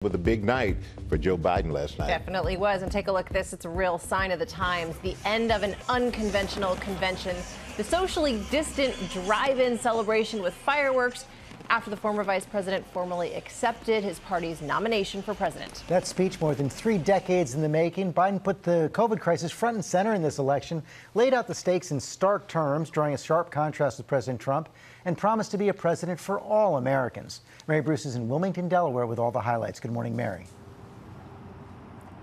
With a big night for Joe Biden last night. Definitely was. And take a look at this. It's a real sign of the times. The end of an unconventional convention. The socially distant drive-in celebration with fireworks after the former vice president formally accepted his party's nomination for president. That speech, more than 3 decades in the making. Biden put the COVID crisis front and center in this election, laid out the stakes in stark terms, drawing a sharp contrast with President Trump, and promised to be a president for all Americans. Mary Bruce is in Wilmington, Delaware, with all the highlights. Good morning, Mary.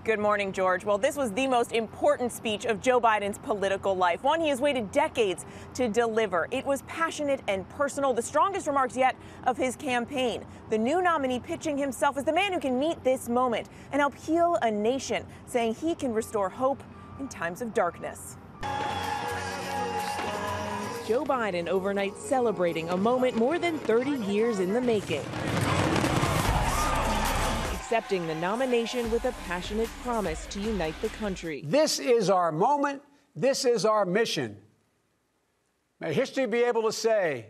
Good morning, George. Well, this was the most important speech of Joe Biden's political life, one he has waited decades to deliver. It was passionate and personal, the strongest remarks yet of his campaign. The new nominee pitching himself as the man who can meet this moment and help heal a nation, saying he can restore hope in times of darkness. Joe Biden overnight celebrating a moment more than 30 years in the making. Accepting the nomination with a passionate promise to unite the country. This is our moment. This is our mission. May history be able to say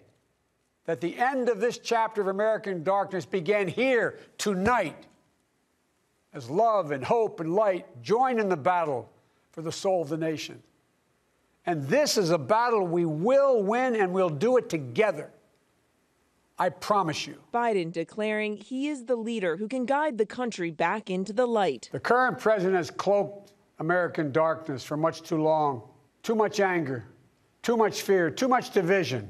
that the end of this chapter of American darkness began here tonight, as love and hope and light join in the battle for the soul of the nation. And this is a battle we will win, and we'll do it together. I promise you. Biden declaring he is the leader who can guide the country back into the light. The current president has cloaked American darkness for much too long. Too much anger, too much fear, too much division.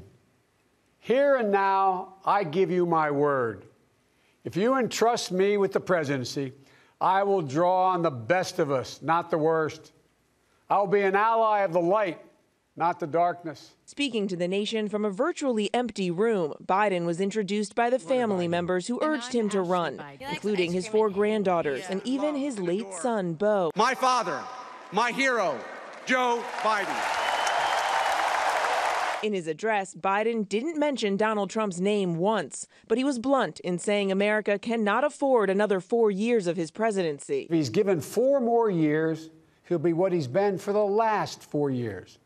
Here and now, I give you my word. If you entrust me with the presidency, I will draw on the best of us, not the worst. I will be an ally of the light, not the darkness. Speaking to the nation from a virtually empty room, Biden was introduced by the family members who urged him to run, including his 4 granddaughters and even his late son, Beau. My father, my hero, Joe Biden. In his address, Biden didn't mention Donald Trump's name once, but he was blunt in saying America cannot afford another 4 years of his presidency. If he's given 4 more years, he'll be what he's been for the last 4 years.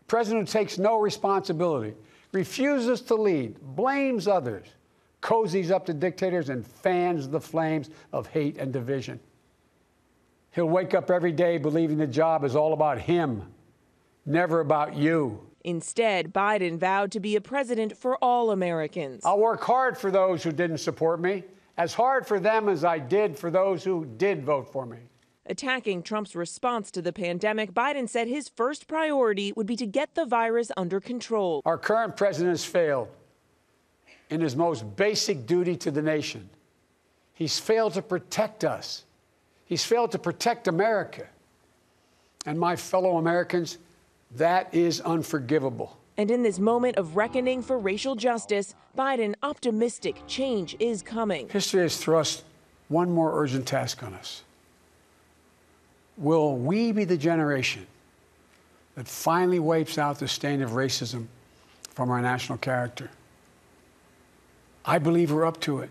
A president who takes no responsibility, refuses to lead, blames others, cozies up to dictators, and fans the flames of hate and division. He'll wake up every day believing the job is all about him, never about you. Instead, Biden vowed to be a president for all Americans. I'll work hard for those who didn't support me, as hard for them as I did for those who did vote for me. Attacking Trump's response to the pandemic, Biden said his first priority would be to get the virus under control. Our current president has failed in his most basic duty to the nation. He's failed to protect us. He's failed to protect America. And my fellow Americans, that is unforgivable. And in this moment of reckoning for racial justice, Biden optimistic change is coming. History has thrust one more urgent task on us. Will we be the generation that finally wipes out the stain of racism from our national character? I believe we're up to it.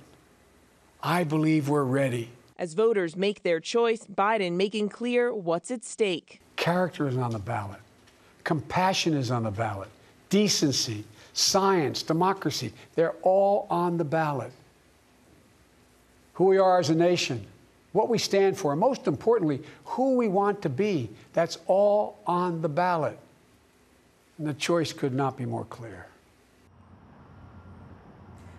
I believe we're ready. As voters make their choice, Biden making clear what's at stake. Character is on the ballot. Compassion is on the ballot. Decency, science, democracy, they're all on the ballot. Who we are as a nation, what we stand for, and most importantly, who we want to be, that's all on the ballot. And the choice could not be more clear.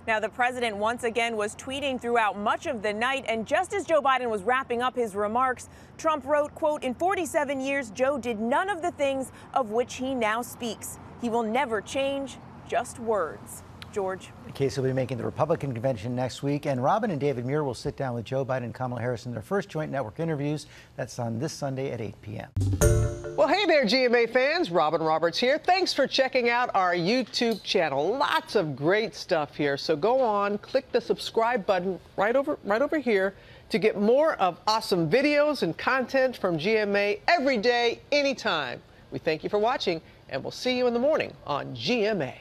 Now, the president once again was tweeting throughout much of the night, and just as Joe Biden was wrapping up his remarks, Trump wrote, quote, "In 47 years, Joe did none of the things of which he now speaks. He will never change, just words." George. Casey will be making the Republican convention next week, and Robin and David Muir will sit down with Joe Biden and Kamala Harris in their first joint network interviews. That's on this Sunday at 8 p.m. Well, hey there, GMA fans. Robin Roberts here. Thanks for checking out our YouTube channel. Lots of great stuff here. So go on, click the subscribe button right over here to get more of awesome videos and content from GMA every day, anytime. We thank you for watching, and we'll see you in the morning on GMA.